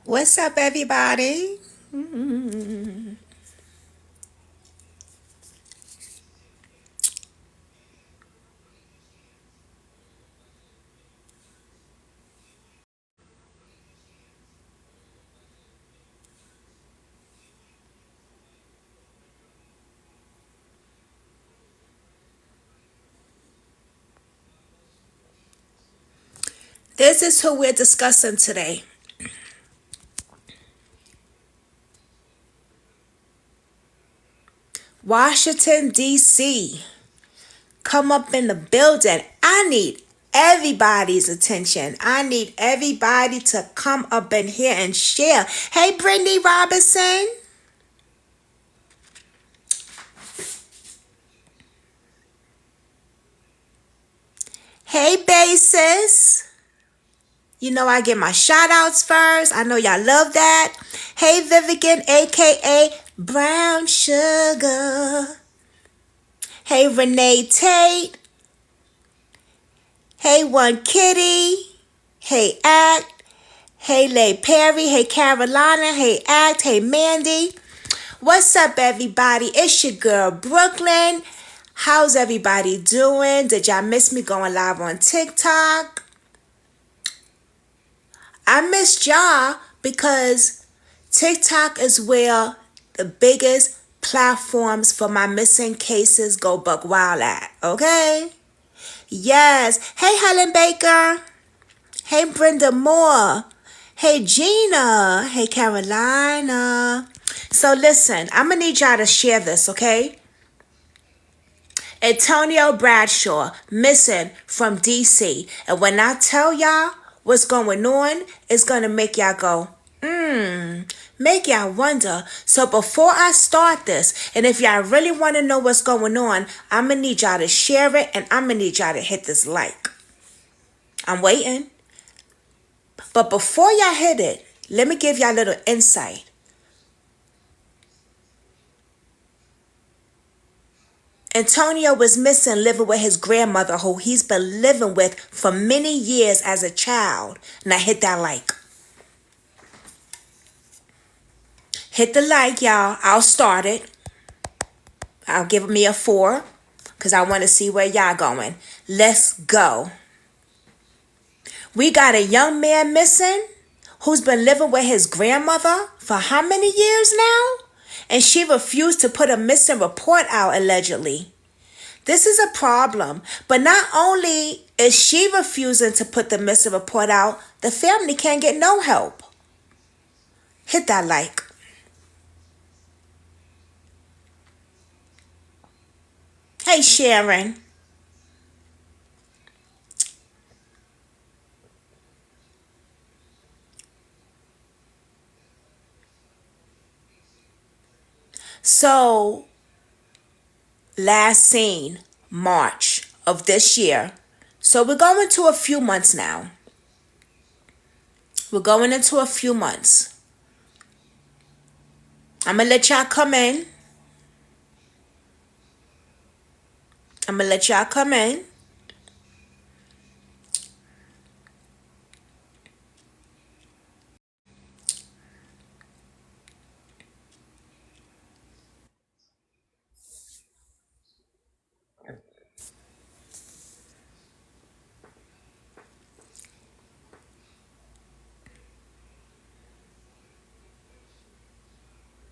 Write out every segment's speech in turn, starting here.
What's up, everybody? This is who we're discussing today. Washington, D.C. Come up in the building. I need everybody's attention. I need everybody to come up in here and share. Hey, Brittany Robinson. Hey, Basis. You know I get my shout outs first. I know y'all love that. Hey, Vivian, aka Brown Sugar. Hey, Renee Tate. Hey, One Kitty. Hey, Act. Hey, Lay Perry. Hey, Carolina. Hey, Act. Hey, Mandy. What's up, everybody? It's your girl, Brooklyn. How's everybody doing? Did y'all miss me going live on TikTok? I missed y'all because TikTok is where the biggest platforms for my missing cases go buck wild at, okay? Yes. Hey, Helen Baker. Hey, Brenda Moore. Hey, Gina. Hey, Carolina. So listen, I'm going to need y'all to share this, okay? Antonio Bradshaw, missing from D.C. And when I tell y'all what's going on, it's going to make y'all go, make y'all wonder. So before I start this, and if y'all really want to know what's going on, I'm going to need y'all to share it, and I'm going to need y'all to hit this like. I'm waiting. But before y'all hit it, let me give y'all a little insight. Antonio was missing living with his grandmother, who he's been living with for many years as a child. Now hit that like. Hit the like, y'all. I'll start it. I'll give me a 4 because I want to see where y'all going. Let's go. We got a young man missing who's been living with his grandmother for how many years now? And she refused to put a missing report out, allegedly. This is a problem, but not only is she refusing to put the missing report out, the family can't get no help. Hit that like. Hey, Sharon. So, last seen March of this year. So we're going to a few months now. We're going into a few months. I'm going to let y'all come in. I'm going to let y'all come in.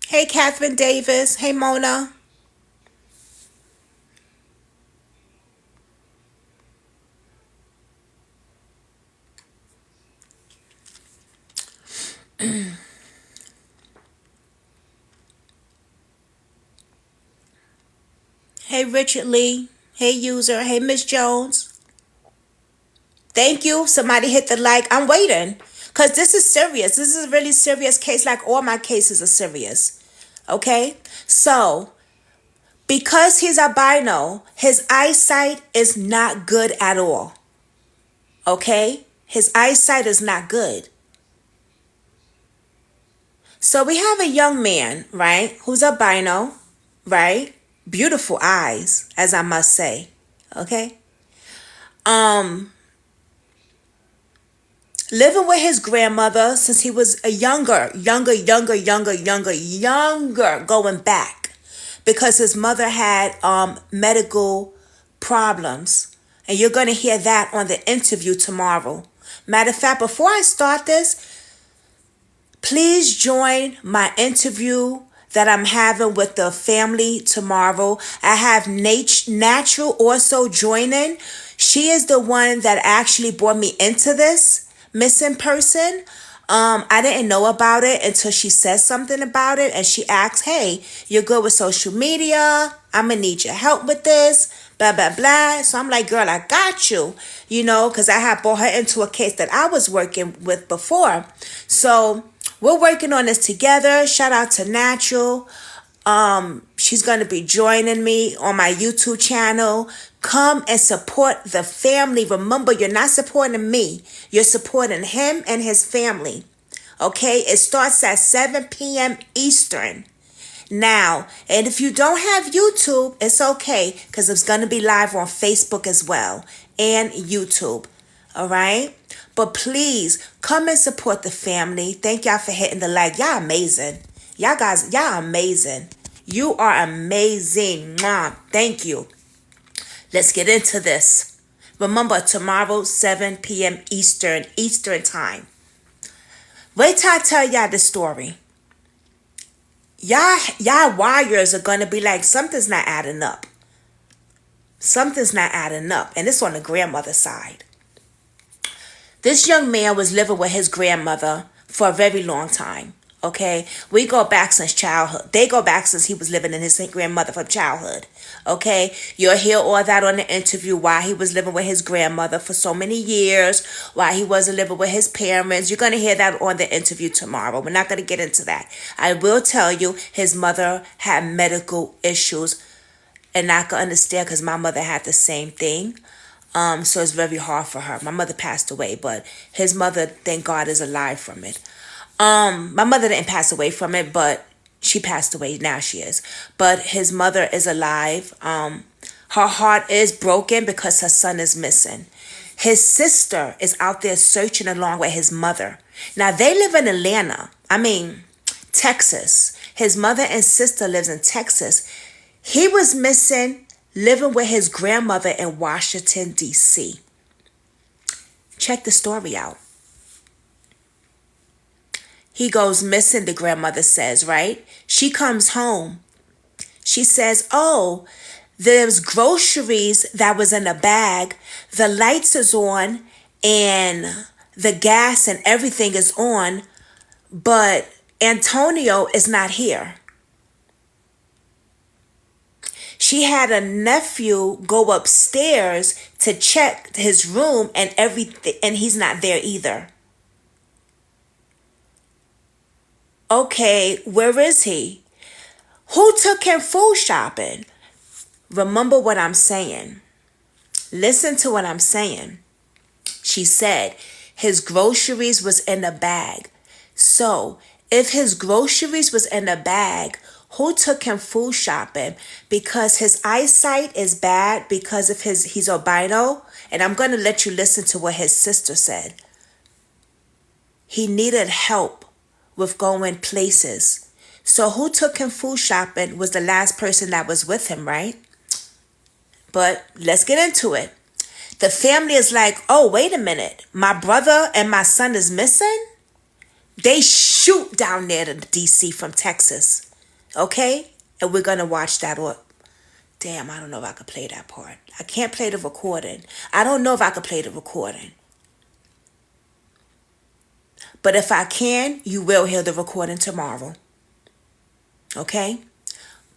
Hey, Catherine Davis. Hey, Mona. Hey, Richard Lee. Hey, user. Hey, Miss Jones. Thank you. Somebody hit the like. I'm waiting. Because this is serious. This is a really serious case. Like all my cases are serious. Okay? So, because he's albino, his eyesight is not good at all. Okay? His eyesight is not good. So we have a young man, right, who's albino, right? Beautiful eyes, as I must say. Okay? Um, living with his grandmother since he was a younger, going back because his mother had medical problems. And you're going to hear that on the interview tomorrow. Matter of fact, before I start this, please join my interview that I'm having with the family tomorrow. I have Natural also joining. She is the one that actually brought me into this missing person. I didn't know about it until she said something about it, and she asked, "Hey, you're good with social media? I'm gonna need your help with this, blah blah blah." So I'm like, "Girl, I got you," because I had brought her into a case that I was working with before. So we're working on this together. Shout out to Natural. She's going to be joining me on my YouTube channel. Come and support the family. Remember, you're not supporting me. You're supporting him and his family. Okay? It starts at 7 p.m. Eastern. Now, and if you don't have YouTube, it's okay because it's going to be live on Facebook as well and YouTube. All right? But please come and support the family. Thank y'all for hitting the like. Y'all amazing. Y'all guys, y'all amazing. You are amazing. Mwah. Thank you. Let's get into this. Remember, tomorrow, 7 p.m. Eastern time. Wait till I tell y'all the story. Y'all wires are going to be like, something's not adding up. Something's not adding up. And it's on the grandmother's side. This young man was living with his grandmother for a very long time. Okay, we go back since childhood. They go back since he was living in his grandmother from childhood. Okay, you'll hear all that on the interview, why he was living with his grandmother for so many years, why he wasn't living with his parents. You're going to hear that on the interview tomorrow. We're not going to get into that. I will tell you his mother had medical issues, and I can understand because my mother had the same thing. So it's very hard for her. My mother passed away, but his mother, thank God, is alive from it. My mother didn't pass away from it, but she passed away. Now she is. But his mother is alive. Her heart is broken because her son is missing. His sister is out there searching along with his mother. Now they live in Texas. His mother and sister lives in Texas. He was missing, living with his grandmother in Washington, D.C. Check the story out. He goes missing, the grandmother says, right? She comes home. She says, "Oh, there's groceries that was in a bag. The lights is on and the gas and everything is on, but Antonio is not here." She had a nephew go upstairs to check his room and everything, and he's not there either. Okay, where is he? Who took him food shopping? Remember what I'm saying. Listen to what I'm saying. She said his groceries was in a bag. So if his groceries was in a bag, who took him food shopping? Because his eyesight is bad because of he's albino. And I'm going to let you listen to what his sister said. He needed help with going places. So who took him food shopping was the last person that was with him, right? But let's get into it. The family is like, "Oh, wait a minute. My brother and my son is missing?" They shoot down there to DC from Texas. Okay? And we're going to watch that. Damn, I don't know if I could play that part. I can't play the recording. I don't know if I could play the recording. But if I can, you will hear the recording tomorrow. Okay?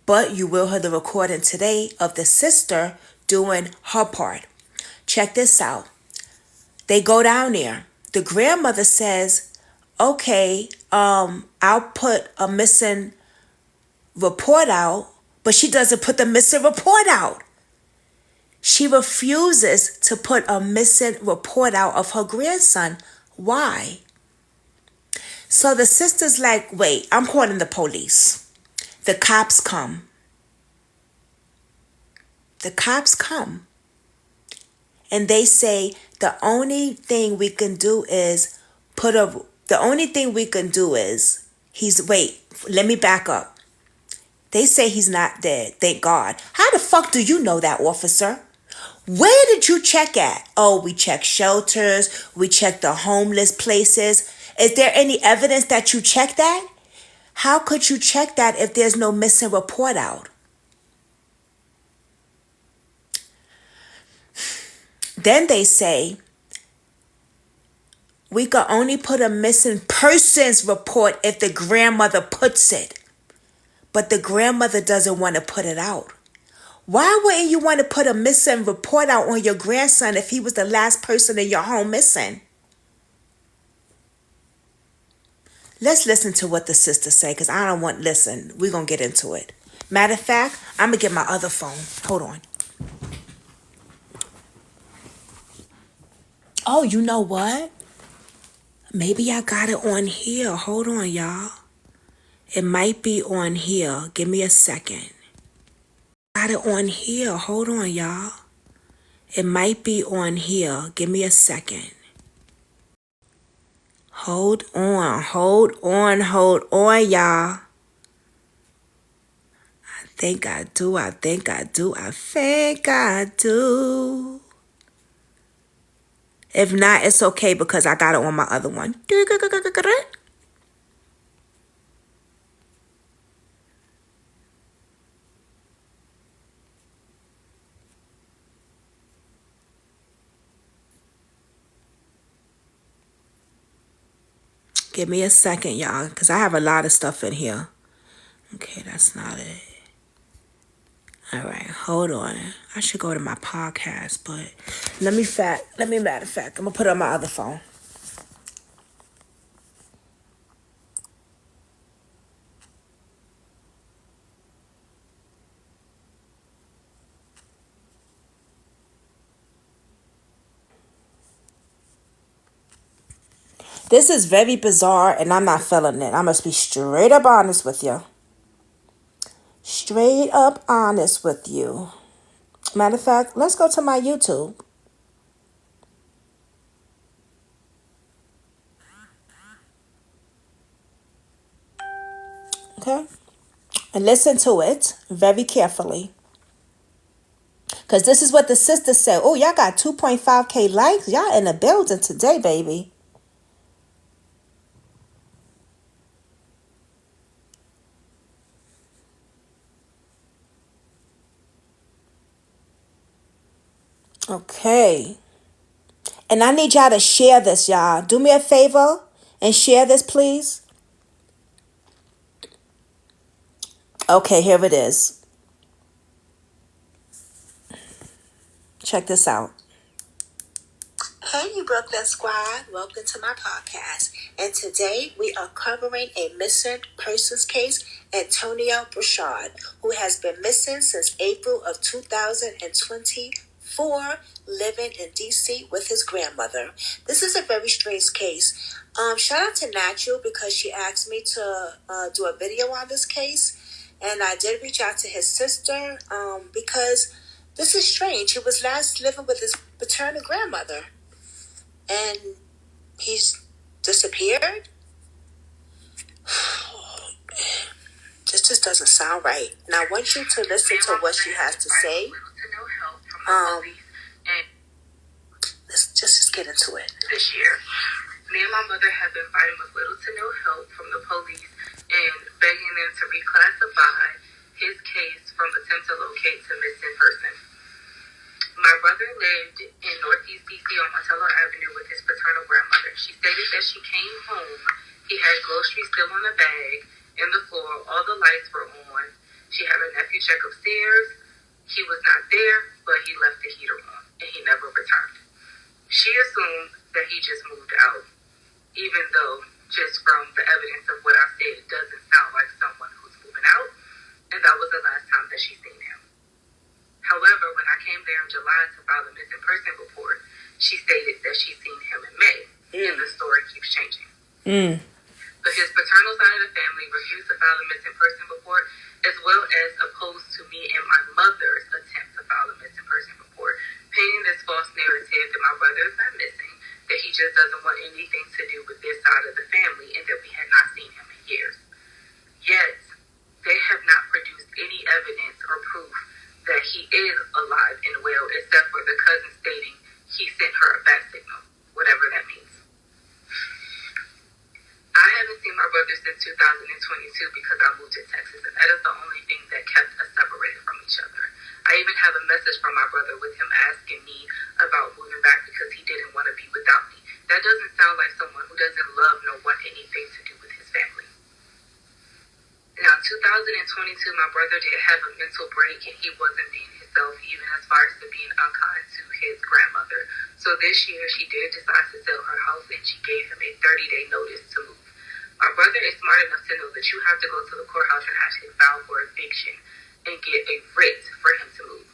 But you will hear the recording today of the sister doing her part. Check this out. They go down there. The grandmother says, "Okay, I'll put a missing report out," but she doesn't put the missing report out. She refuses to put a missing report out of her grandson. Why? So the sister's like, "Wait, I'm calling the police." The cops come. The cops come. And they say the only thing we can do is the only thing we can do is let me back up. They say he's not dead. Thank God. How the fuck do you know that, officer? Where did you check at? Oh, we checked shelters. We checked the homeless places. Is there any evidence that you checked that? How could you check that if there's no missing report out? Then they say we could only put a missing persons report if the grandmother puts it. But the grandmother doesn't want to put it out. Why wouldn't you want to put a missing report out on your grandson if he was the last person in your home missing? Let's listen to what the sister say, because I don't want, listen, we're going to get into it. Matter of fact, I'm going to get my other phone. Hold on. Oh, you know what? Maybe I got it on here. Hold on, y'all. It might be on here. Give me a second. Got it on here. Hold on, y'all. It might be on here. Give me a second. Hold on, y'all. I think I do. If not, it's okay because I got it on my other one. Give me a second, y'all, because I have a lot of stuff in here. Okay, that's not it. All right, hold on. I should go to my podcast, but matter of fact, I'm going to put it on my other phone. This is very bizarre, and I'm not feeling it. I must be straight up honest with you. Straight up honest with you. Matter of fact, let's go to my YouTube. Okay? And listen to it very carefully. Because this is what the sister said. Oh, y'all got 2.5K likes. Y'all in the building today, baby. Okay. And I need y'all to share this, y'all. Do me a favor and share this, please. Okay, here it is. Check this out. Hey, you Brooklyn Squad. Welcome to my podcast. And today we are covering a missing persons case, Antonio Bradshaw, who has been missing since April of 2024, living in D.C. with his grandmother. This is a very strange case. Shout out to Natural because she asked me to do a video on this case. And I did reach out to his sister because this is strange. He was last living with his paternal grandmother. And he's disappeared? This just doesn't sound right. And I want you to listen to what she has to say. Let's just get into it. This year, me and my mother have been fighting with little to no help from the police and begging them to reclassify his case from attempt to locate to missing person. My brother lived in Northeast DC on Martello Avenue with his paternal grandmother. She stated that she came home. He had groceries still on the bag, in the floor, all the lights were on. She had her nephew check upstairs. He was not there, but he left the heater on, and he never returned. She assumed that he just moved out, even though, just from the evidence of what I said, it doesn't sound like someone who's moving out, and that was the last time that she seen him. However, when I came there in July to file a missing person report, she stated that she seen him in May, and the story keeps changing. But his paternal side of the family refused to file a missing person report, as well as opposed to me and my mother's attempt to file a missing person report, painting this false narrative that my brother is not missing, that he just doesn't want anything to do with this side of the family and that we had not seen him in years. Yet, they have not produced any evidence or proof that he is alive and well, except for the cousin stating he sent her a bat signal, whatever that means. I haven't seen my brother since 2022 because I moved to Texas, and that is the only thing that kept us separated from each other. I even have a message from my brother with him asking me about moving back because he didn't want to be without me. That doesn't sound like someone who doesn't love nor want anything to do with his family. Now, in 2022, my brother did have a mental break, and he wasn't being himself, even as far as to being unkind to his grandmother. So this year, she did decide to sell her house, and she gave him a 30-day notice to move. My brother is smart enough to know that you have to go to the courthouse and actually file for eviction and get a writ for him to move.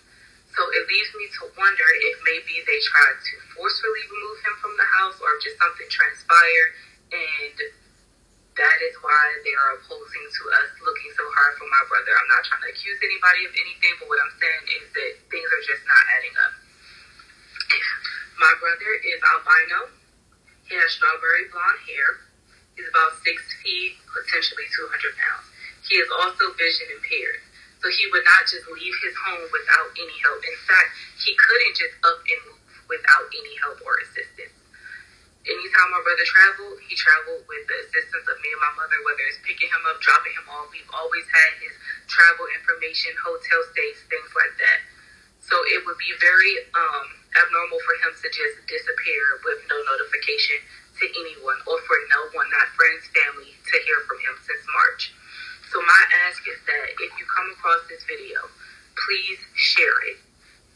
So it leaves me to wonder if maybe they tried to forcefully remove him from the house or if just something transpired, and that is why they are opposing to us looking so hard for my brother. I'm not trying to accuse anybody of anything, but what I'm saying is that things are just not adding up. My brother is albino. He has strawberry blonde hair. He's about 6 feet, potentially 200 pounds. He is also vision impaired. So he would not just leave his home without any help. In fact, he couldn't just up and move without any help or assistance. Anytime my brother traveled, he traveled with the assistance of me and my mother, whether it's picking him up, dropping him off. We've always had his travel information, hotel stays, things like that. So it would be very abnormal for him to just disappear with no notification to anyone, or for no one, not friends, family, to hear from him since March. So my ask is that if you come across this video, please share it.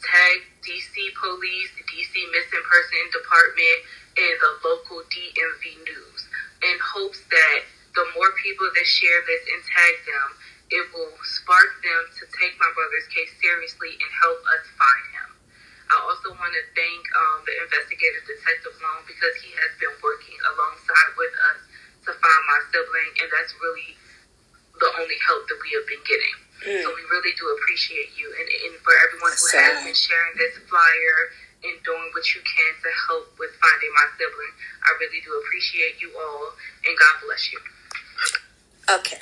Tag DC Police, the DC Missing Person Department, and the local DMV News, in hopes that the more people that share this and tag them, it will spark them to take my brother's case seriously and help us find him. I also want to thank the investigative detective Long, because he has been working alongside with us to find my sibling, and that's really the only help that we have been getting. So we really do appreciate you, and for everyone who has been sharing this flyer and doing what you can to help with finding my sibling, I really do appreciate you all, and God bless you. Okay.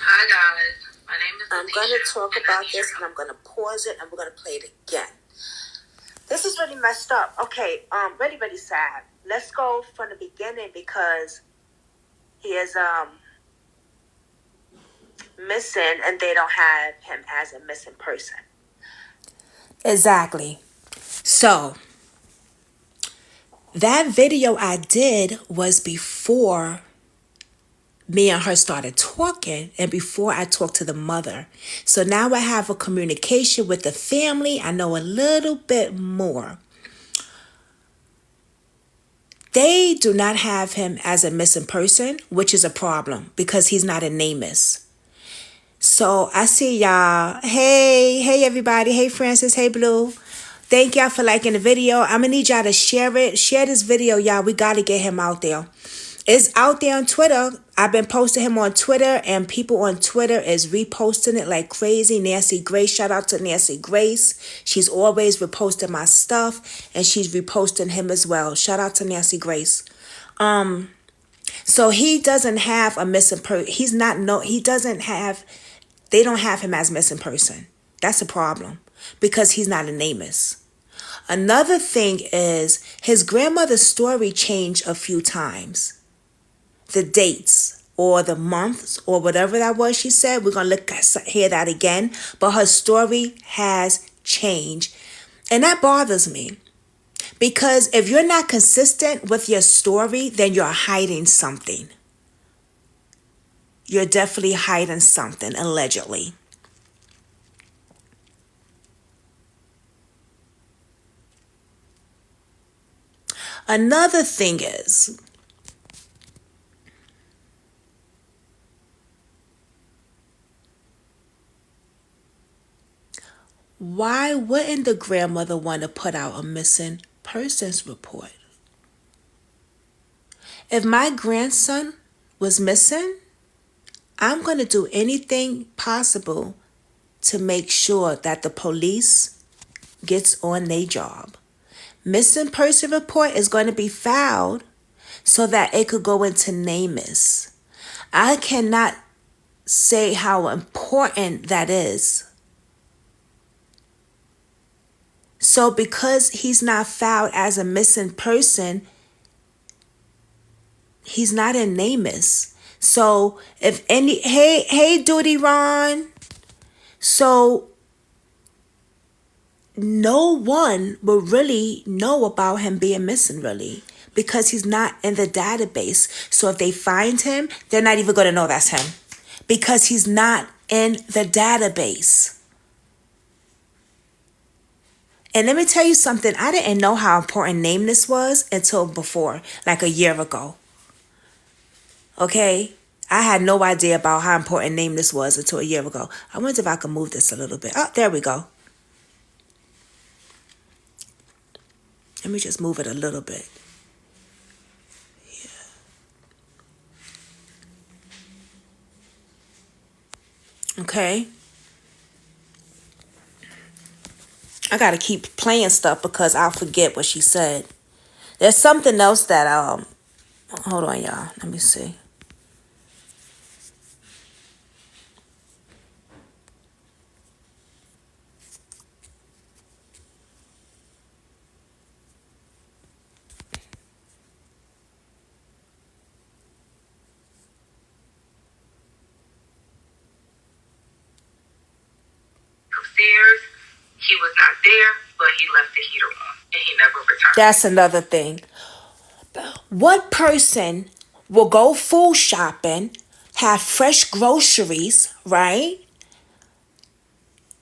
Hi guys, my name is I'm going to talk about this, and I'm going to pause it, and we're going to play it again. This is really messed up. Okay, really, really sad. Let's go from the beginning, because he is missing, and they don't have him as a missing person. Exactly. So that video I did was before me and her started talking, and before I talked to the mother. So now I have a communication with the family. I know a little bit more. They do not have him as a missing person, which is a problem because he's not a NamUs. So I see y'all. Hey everybody. Hey Francis. Hey Blue. Thank y'all for liking the video. I'm gonna need y'all to share it. Share this video, y'all. We gotta get him out there. It's out there on Twitter. I've been posting him on Twitter, and people on Twitter is reposting it like crazy. Nancy Grace, shout out to Nancy Grace. She's always reposting my stuff, and she's reposting him as well. Shout out to Nancy Grace. So he doesn't have a missing person. They don't have him as missing person. That's a problem, because he's not a NamUs. Another thing is his grandmother's story changed a few times. The dates or the months or whatever that was she said. We're going to hear that again. But her story has changed. And that bothers me. Because if you're not consistent with your story, then you're hiding something. You're definitely hiding something, allegedly. Another thing is, why wouldn't the grandmother want to put out a missing persons report? If my grandson was missing, I'm going to do anything possible to make sure that the police gets on their job. missing person report is going to be filed so that it could go into NamUs. I cannot say how important that is. So because he's not filed as a missing person, he's not in NamUs. So if any, hey, Duty Ron. So no one will really know about him being missing, really, because he's not in the database. So if they find him, they're not even going to know that's him because he's not in the database. And let me tell you something. I didn't know how important NamUs was until before, like a year ago. Okay? I had no idea about how important NamUs was until a year ago. I wonder if I can move this a little bit. Oh, there we go. Let me just move it a little bit. Yeah. Okay. I gotta keep playing stuff because I'll forget what she said. There's something else that hold on, y'all. Let me see. Upstairs, he was not there, but he left the heater on and he never returned. That's another thing. What person will go food shopping, have fresh groceries, right?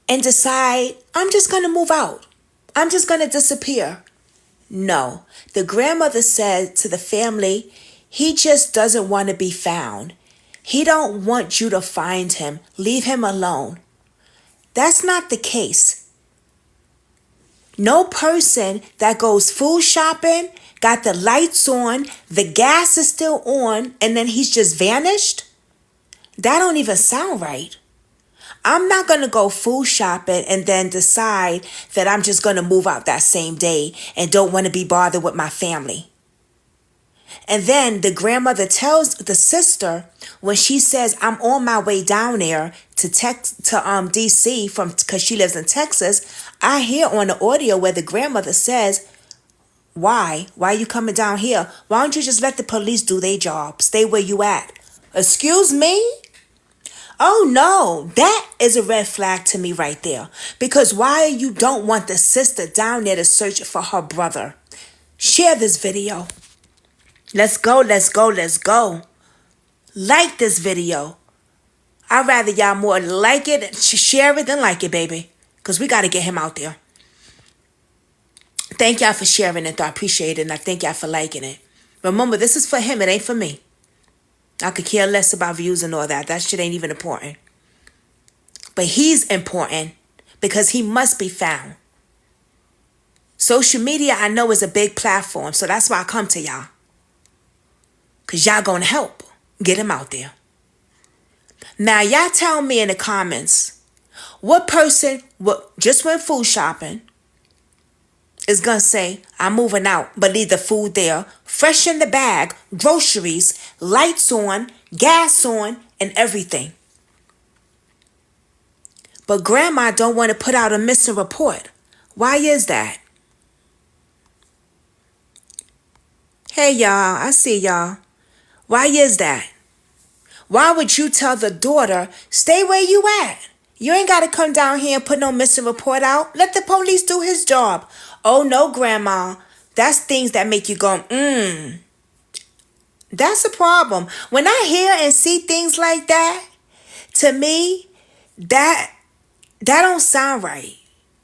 And decide, I'm just going to move out. I'm just going to disappear. No. The grandmother said to the family, he just doesn't want to be found. He don't want you to find him. Leave him alone. That's not the case. No person that goes food shopping, got the lights on, the gas is still on, and then he's just vanished. That don't even sound right. I'm not going to go food shopping and then decide that I'm just going to move out that same day and don't want to be bothered with my family. And then the grandmother tells the sister when she says, I'm on my way down there to DC because she lives in Texas. I hear on the audio where the grandmother says, why are you coming down here? Why don't you just let the police do their job? Stay where you at. Excuse me? Oh no, that is a red flag to me right there. Because why you don't want the sister down there to search for her brother? Share this video. Let's go, let's go, let's go. Like this video. I'd rather y'all more like it and share it than like it, baby. Because we got to get him out there. Thank y'all for sharing it, though. I appreciate it, and I thank y'all for liking it. Remember, this is for him. It ain't for me. I could care less about views and all that. That shit ain't even important. But he's important because he must be found. Social media, I know, is a big platform, so that's why I come to y'all. Because y'all gonna help get him out there. Now, y'all tell me in the comments, what person just went food shopping is gonna say, I'm moving out, but leave the food there, fresh in the bag, groceries, lights on, gas on, and everything. But grandma don't want to put out a missing report. Why is that? Hey, y'all, I see y'all. Why is that? Why would you tell the daughter, stay where you at? You ain't got to come down here and put no missing report out. Let the police do his job. Oh, no, grandma. That's things that make you go, That's a problem. When I hear and see things like that, to me, that don't sound right.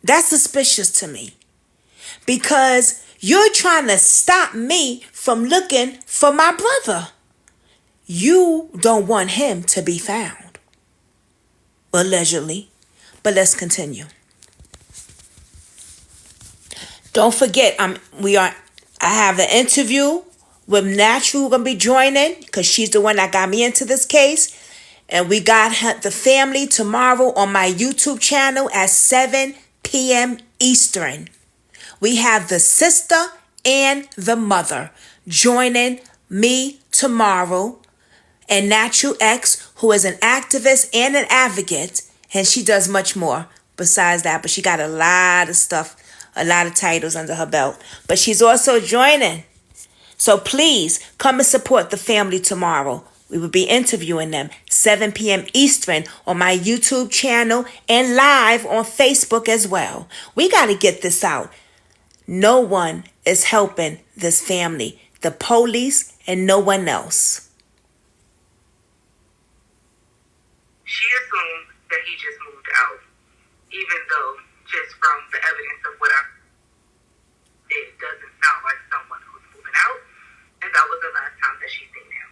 That's suspicious to me. Because you're trying to stop me from looking for my brother. You don't want him to be found. Allegedly. But let's continue. Don't forget, I have an interview with Natural gonna be joining because she's the one that got me into this case. And we got the family tomorrow on my YouTube channel at 7 p.m. Eastern. We have the sister and the mother joining me tomorrow, and Natu X, who is an activist and an advocate, and she does much more besides that, but she got a lot of stuff, a lot of titles under her belt. But she's also joining. So please come and support the family tomorrow. We will be interviewing them 7 p.m. Eastern on my YouTube channel and live on Facebook as well. We got to get this out. No one is helping this family. The police and no one else. She assumed that he just moved out, even though just from the evidence of what I did, it doesn't sound like someone who's moving out, and that was the last time that she seen him.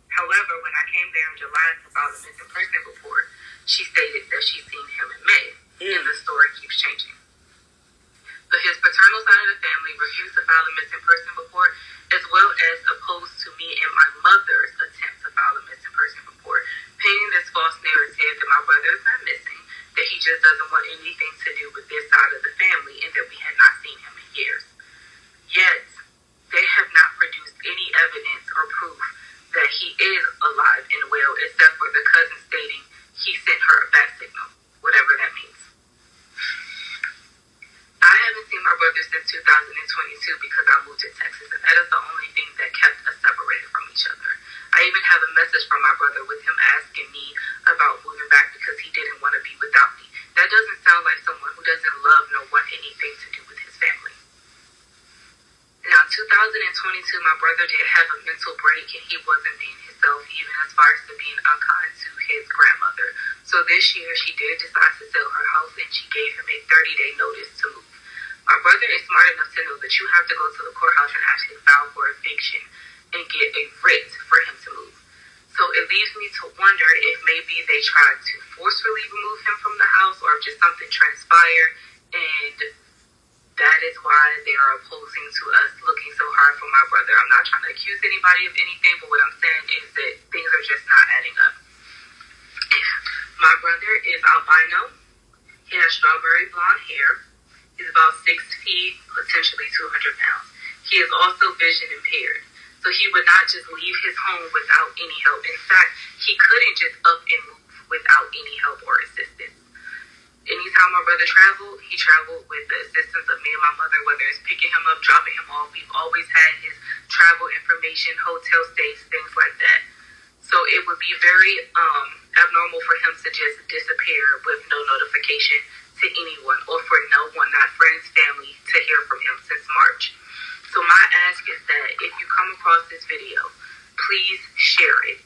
However, when I came there in July to file a missing person report, she stated that she seen him in May, and the story keeps changing. But his paternal side of the family refused to file a missing person report, as well as opposed to me and my mother's attempt to file a missing person report, painting this false narrative that my brother is not missing, that he just doesn't want anything to do with this side of the family, and that we had not seen him in years. Yet, they have not produced any evidence or proof that he is alive and well, except for the cousin stating he sent her a bat signal, whatever that means. I haven't seen my brother since 2022 because I moved to Texas, and that is the only thing that kept us separated from each other. I even have a message from my brother with him asking me about moving back because he didn't want to be without me. That doesn't sound like someone who doesn't love nor want anything to do with his family. Now, in 2022, my brother did have a mental break, and he wasn't being himself, even as far as to being unkind to his grandmother. So this year, she did decide to sell her house, and she gave him a 30-day notice to move. My brother is smart enough to know that you have to go to the courthouse and actually file for eviction and get a writ for him to move. So it leaves me to wonder if maybe they tried to forcefully remove him from the house, or if just something transpired, and that is why they are opposing to us looking so hard for my brother. I'm not trying to accuse anybody of anything, but what I'm saying is that things are just not adding up. My brother is albino. He has strawberry blonde hair. He's about 6 feet, potentially 200 pounds. He is also vision impaired. So he would not just leave his home without any help. In fact, he couldn't just up and move without any help or assistance. Anytime my brother traveled, he traveled with the assistance of me and my mother, whether it's picking him up, dropping him off. We've always had his travel information, hotel stays, things like that. So it would be very abnormal for him to just disappear with no notification to anyone, or for no one, not friends, family, to hear from him since March. So my ask is that if you come across this video, please share it.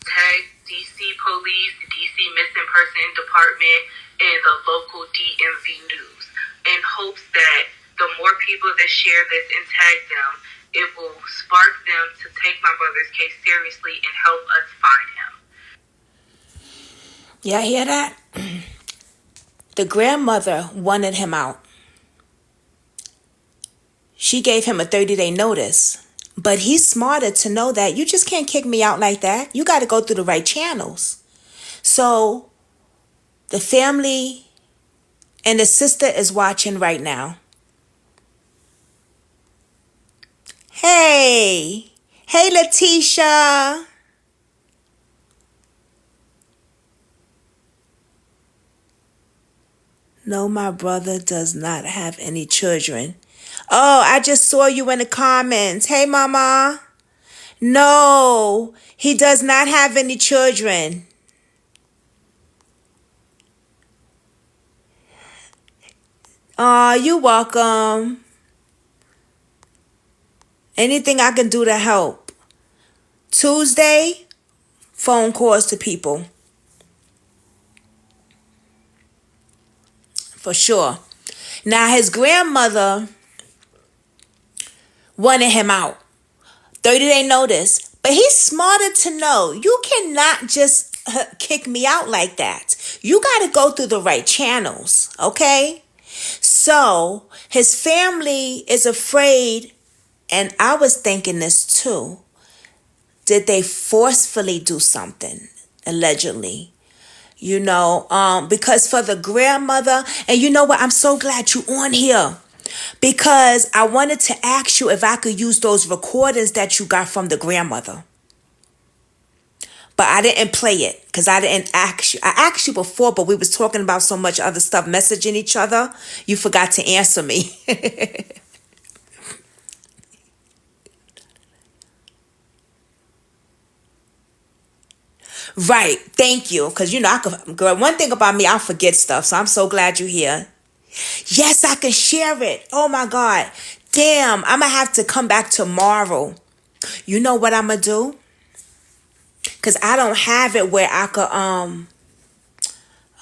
Tag DC Police, DC Missing Person Department, and the local DMV News, in hopes that the more people that share this and tag them, it will spark them to take my brother's case seriously and help us find him. Y'all hear that? The grandmother wanted him out. She gave him a 30-day notice. But he's smarter to know that you just can't kick me out like that. You got to go through the right channels. So the family and the sister is watching right now. Hey. Hey, Letitia. No, my brother does not have any children. Oh, I just saw you in the comments. Hey, Mama. No, he does not have any children. Oh, you're welcome. Anything I can do to help. Tuesday, phone calls to people. For sure. Now, his grandmother wanted him out. 30-day notice. But he's smarter to know you cannot just kick me out like that. You got to go through the right channels, okay? So his family is afraid, and I was thinking this too. Did they forcefully do something, allegedly? You know, because for the grandmother, and you know what? I'm so glad you on here. Because I wanted to ask you if I could use those recordings that you got from the grandmother. But I didn't play it because I didn't ask you. I asked you before, but we was talking about so much other stuff, messaging each other. You forgot to answer me. Right. Thank you. Because, I could, girl, one thing about me, I'll forget stuff. So I'm so glad you're here. Yes, I can share it. Oh my God. Damn, I'm going to have to come back tomorrow. You know what I'm going to do? Because I don't have it where I could,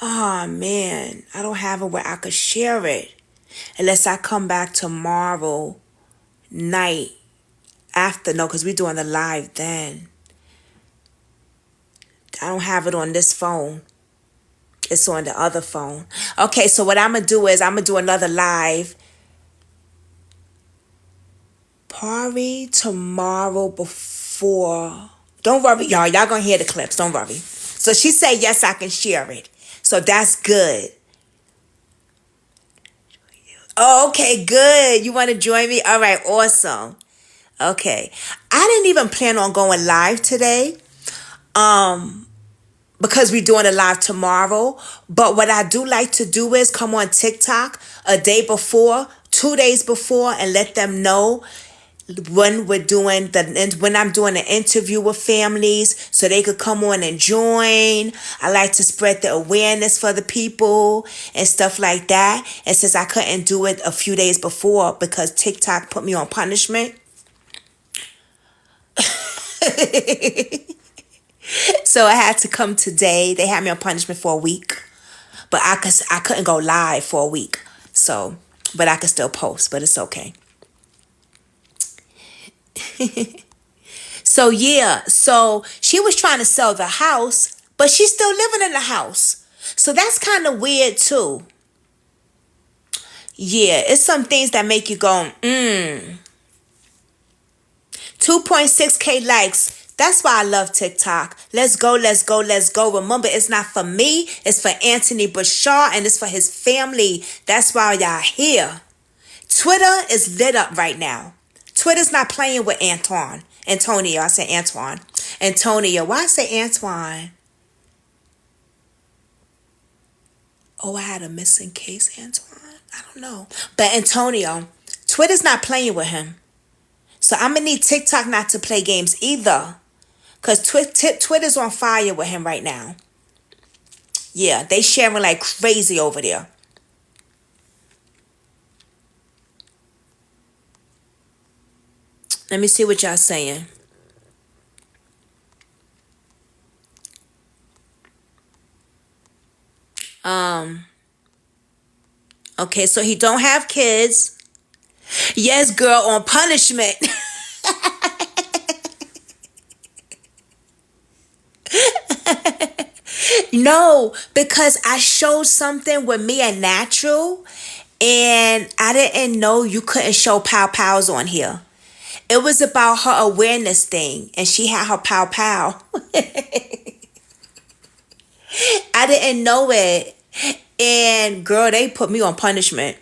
oh man, I don't have it where I could share it. Unless I come back tomorrow night after. No, because we're doing the live then. I don't have it on this phone. It's on the other phone. Okay, so what I'm going to do is I'm going to do another live party tomorrow before. Don't worry, y'all. Y'all going to hear the clips. Don't worry. So she said, yes, I can share it. So that's good. Oh, okay, good. You want to join me? All right, awesome. Okay. I didn't even plan on going live today. Because we're doing it live tomorrow. But what I do like to do is come on TikTok a day before, 2 days before, and let them know when when I'm doing an interview with families so they could come on and join. I like to spread the awareness for the people and stuff like that. And since I couldn't do it a few days before because TikTok put me on punishment, so I had to come today. They had me on punishment for a week, but I couldn't go live for a week. So, but I could still post, but it's okay. So yeah, so she was trying to sell the house, but she's still living in the house. So that's kind of weird too. Yeah, it's some things that make you go, 2.6K likes. That's why I love TikTok. Let's go, let's go, let's go. Remember, it's not for me. It's for Anthony Bradshaw and it's for his family. That's why y'all here. Twitter is lit up right now. Twitter's not playing with Antonio. I say Antoine. Antonio. Why I say Antoine? Oh, I had a missing case, Antoine? I don't know. But Antonio, Twitter's not playing with him. So I'm going to need TikTok not to play games either. Because Twitter's on fire with him right now. Yeah, they sharing like crazy over there. Let me see what y'all saying. Okay, so he don't have kids. Yes, girl, on punishment. No, because I showed something with me and Natural, and I didn't know you couldn't show pow pows on here. It was about her awareness thing, and she had her pow pow. I didn't know it, and girl, they put me on punishment.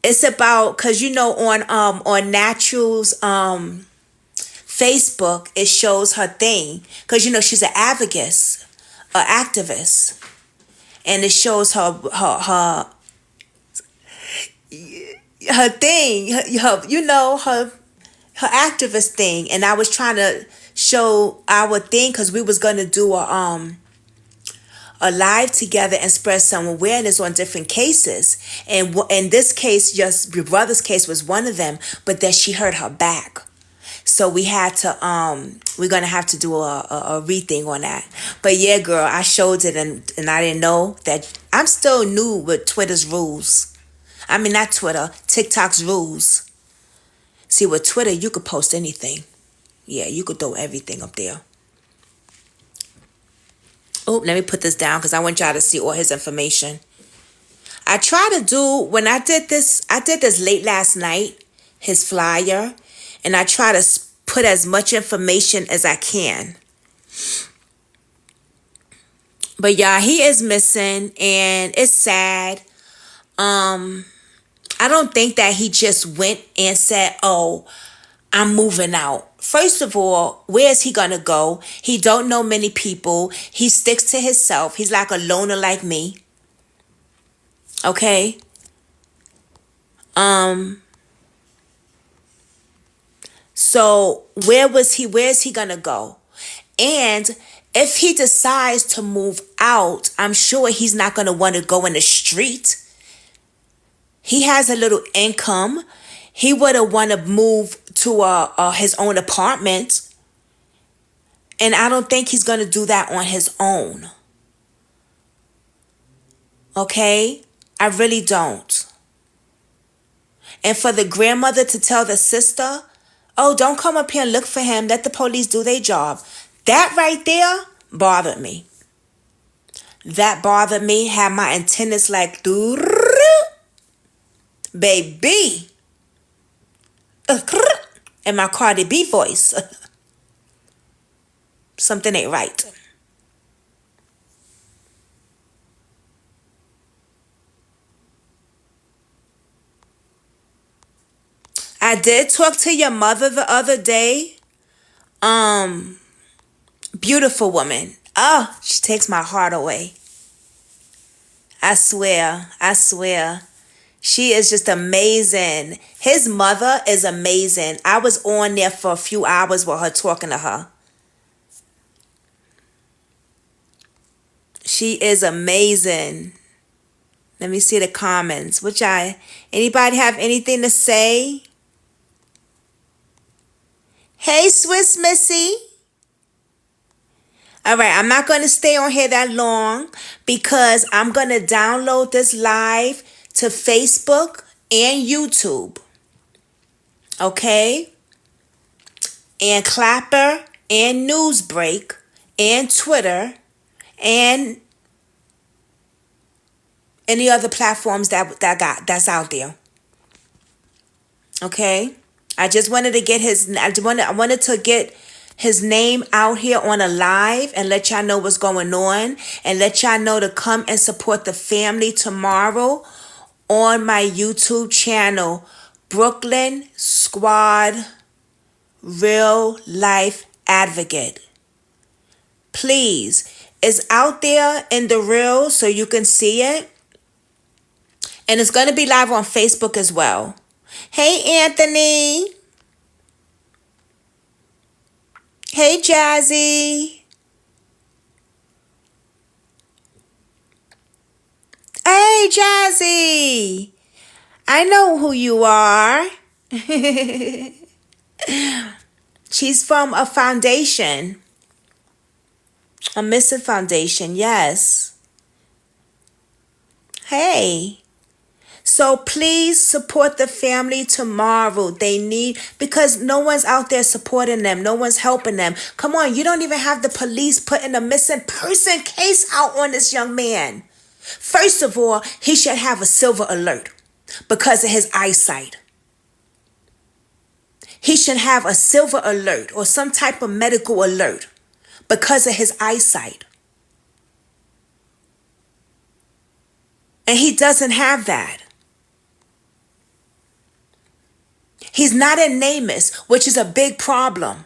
It's about because on Natural's Facebook, it shows her thing because she's an advocate, an activist, and it shows her thing, her activist thing, and I was trying to show our thing because we was gonna do a live together and spread some awareness on different cases, and in this case, just your brother's case was one of them, but then she hurt her back. So we had to we're gonna have to do a rethink on that. But yeah, girl, I showed it and I didn't know that I'm still new with Twitter's rules. I mean not Twitter, TikTok's rules. See with Twitter you could post anything. Yeah, you could throw everything up there. Oh, let me put this down because I want y'all to see all his information. I tried to do when I did this late last night, his flyer, and I try to put as much information as I can. But yeah, he is missing and it's sad. I I don't think that he just went and said, oh, I'm moving out. First of all, where is he gonna go? He don't know many people. He sticks to himself. He's like a loner like me. Okay? So where's he gonna go? And if he decides to move out, I'm sure he's not gonna want to go in the street. He has a little income. He would have want to move to his own apartment. And I don't think he's gonna do that on his own. Okay? I really don't. And for the grandmother to tell the sister, oh, don't come up here and look for him. Let the police do their job. That right there bothered me. That bothered me. Had my antennas like, baby. And my Cardi B voice. Something ain't right. I did talk to your mother the other day. Beautiful woman. Oh, she takes my heart away. I swear. I swear. She is just amazing. His mother is amazing. I was on there for a few hours with her talking to her. She is amazing. Let me see the comments. Anybody have anything to say? Hey, Swiss Missy. All right, I'm not going to stay on here that long because I'm going to download this live to Facebook and YouTube. Okay? And Clapper and Newsbreak and Twitter and any other platforms that's out there. Okay? I just wanted to get I wanted to get his name out here on a live and let y'all know what's going on and let y'all know to come and support the family tomorrow on my YouTube channel, Brooklyn Squad Real Life Advocate. Please, it's out there in the reel so you can see it. And it's going to be live on Facebook as well. Hey, Anthony. Hey, Jazzy. Hey, Jazzy. I know who you are. She's from a foundation. A missing foundation, yes. Hey. So please support the family tomorrow. They need, because no one's out there supporting them. No one's helping them. Come on, you don't even have the police putting a missing person case out on this young man. First of all, he should have a silver alert because of his eyesight. He should have a silver alert or some type of medical alert because of his eyesight. And he doesn't have that. He's not in NamUs, which is a big problem.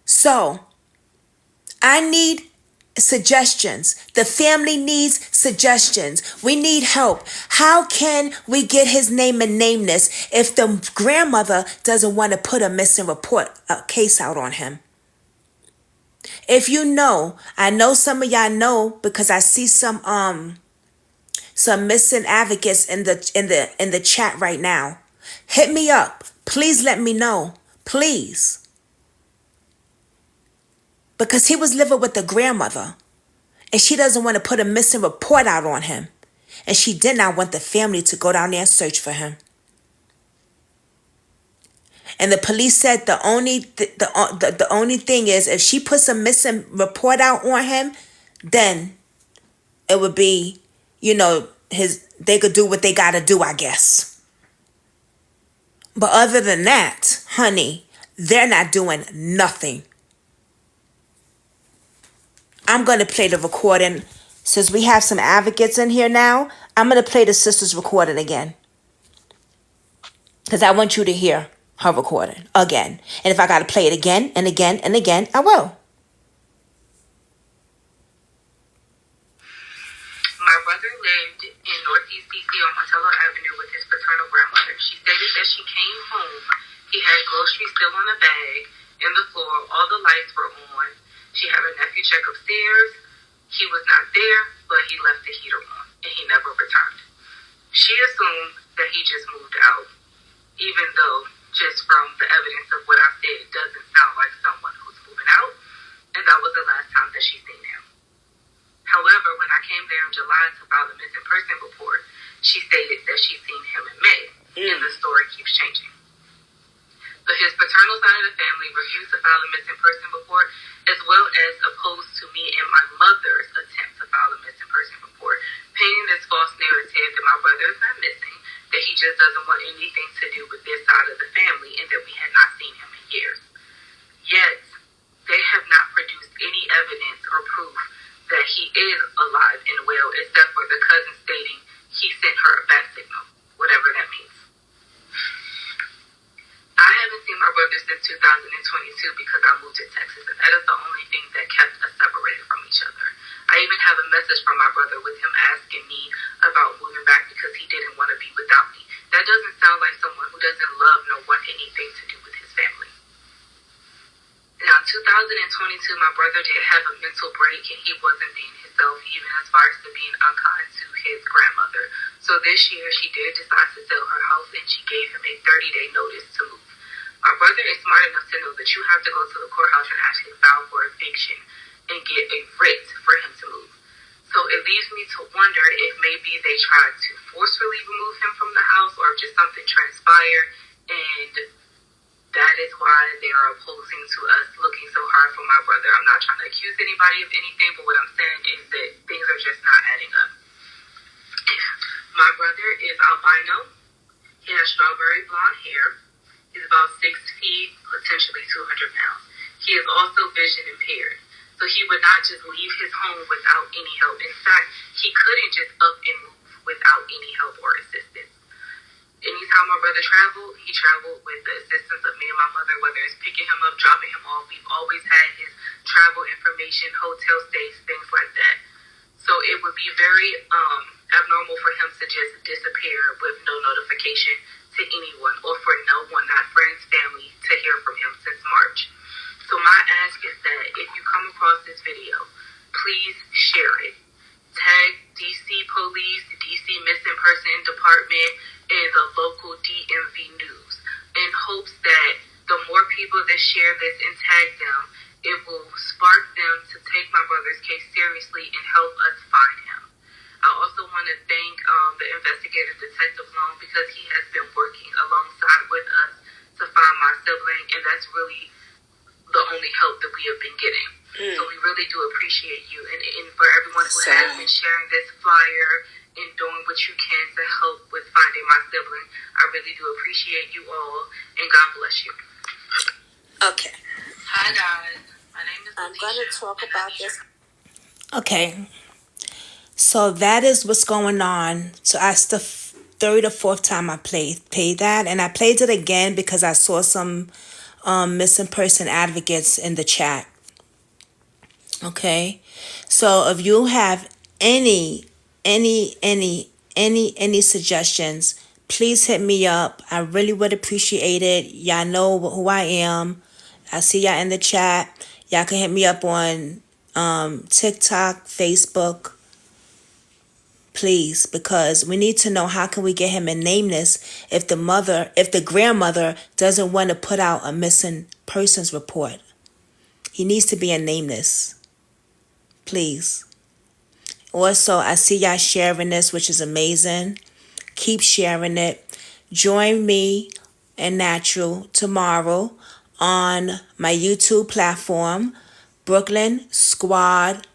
So, I need suggestions. The family needs suggestions. We need help. How can we get his name and NamUs if the grandmother doesn't want to put a missing case out on him? If you know, I know some of y'all know because I see some missing advocates in the chat right now. Hit me up. Please let me know. Please. Because he was living with the grandmother. And she doesn't want to put a missing report out on him. And she did not want the family to go down there and search for him. And the police said the only thing is if she puts a missing report out on him, then it would be, they could do what they got to do, I guess. But other than that, honey, they're not doing nothing. I'm going to play the recording. Since we have some advocates in here now, I'm going to play the sister's recording again because I want you to hear her recording again. And if I got to play it again and again and again, I will. My brother lived in Northeast DC on Montello Avenue with his paternal grandmother. She stated that she came home. He had groceries still on a bag in the floor. All the lights were on. She had her nephew check upstairs. He was not there, but he left the heater on, and he never returned. She assumed that he just moved out, even though just from the evidence of what I said, it doesn't sound like someone who's moving out, and that was the last time that she seen him. However, when I came there in July to file the missing person report, she stated that she seen him in May, and the story keeps changing. But his paternal side of the family refused to file a missing person report, as well as opposed to me and my mother's attempt to file a missing person report, painting this false narrative that my brother is not missing, that he just doesn't want anything to do with this side of the family, and that we had not seen him in years. Yet, they have not produced any evidence or proof that he is alive and well, except for the cousin stating he sent her a bat signal, whatever that means. I haven't seen my brother since 2022 because I moved to Texas, and that is the only thing that kept us separated from each other. I even have a message from my brother with him asking me about moving back because he didn't want to be without me. That doesn't sound like someone who doesn't love nor want anything to do with his family. Now, in 2022, my brother did have a mental break, and he wasn't being himself, even as far as to being unkind to his grandmother. So this year, she did decide to sell her house, and she gave him a 30-day notice to move. My brother is smart enough to know that you have to go to the courthouse and actually file for eviction and get a writ for him to move. So it leaves me to wonder if maybe they tried to forcefully remove him from the house, or if just something transpired, and that is why they are opposing to us looking so hard for my brother. I'm not trying to accuse anybody of anything, but what I'm saying is that things are just not adding up. My brother is albino. He has strawberry blonde hair. He's about 6 feet, potentially 200 pounds. He is also vision impaired. So he would not just leave his home without any help. In fact, he couldn't just up and move without any help or assistance. Anytime my brother traveled, he traveled with the assistance of me and my mother, whether it's picking him up, dropping him off. We've always had his travel information, hotel stays, things like that. So it would be very abnormal for him to just disappear with no notification to anyone, or for no one, not friends, family, to hear from him since March. So my ask is that if you come across this video, please share it. Tag DC Police, the DC Missing Person Department, and the local DMV News, in hopes that the more people that share this and tag them, it will spark them to take my brother's case seriously and help us find him. I also want to thank the investigator, Detective Long, because he has been working alongside with us to find my sibling, and that's really the only help that we have been getting. So we really do appreciate you, and for everyone who has been sharing this flyer and doing what you can to help with finding my sibling. I really do appreciate you all, and God bless you. Okay. Hi guys, my name is I'm going to talk about this. Okay. So that is what's going on. So that's the third or fourth time I played that, and I played it again because I saw some missing person advocates in the chat. Okay. So if you have any suggestions, please hit me up. I really would appreciate it. Y'all know who I am. I see y'all in the chat. Y'all can hit me up on TikTok, Facebook, please, because we need to know how can we get him a nameless if the grandmother doesn't want to put out a missing persons report. He needs to be a nameless, please. Also, I see y'all sharing this, which is amazing. Keep sharing it. Join me and Natural tomorrow on my YouTube platform, Brooklyn Squad.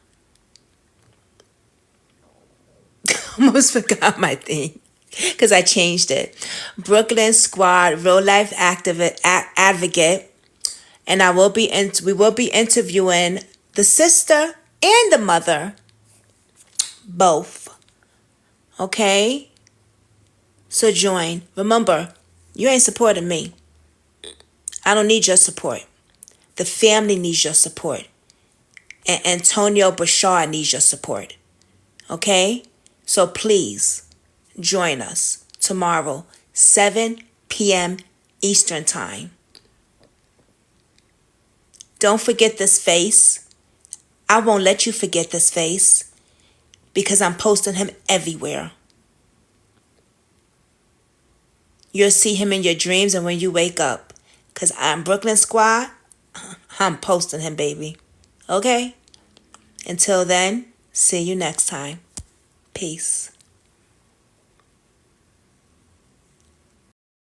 Almost forgot my thing because I changed it. Brooklyn Squad Real Life Advocate, and we will be interviewing the sister and the mother, both. Okay? So join. Remember, you ain't supporting me. I don't need your support. The family needs your support. And Antonio Bradshaw needs your support. Okay? So please join us tomorrow, 7 p.m. Eastern Time. Don't forget this face. I won't let you forget this face because I'm posting him everywhere. You'll see him in your dreams and when you wake up. Because I'm Brooklyn Squad. I'm posting him, baby. Okay? Until then, see you next time. Peace.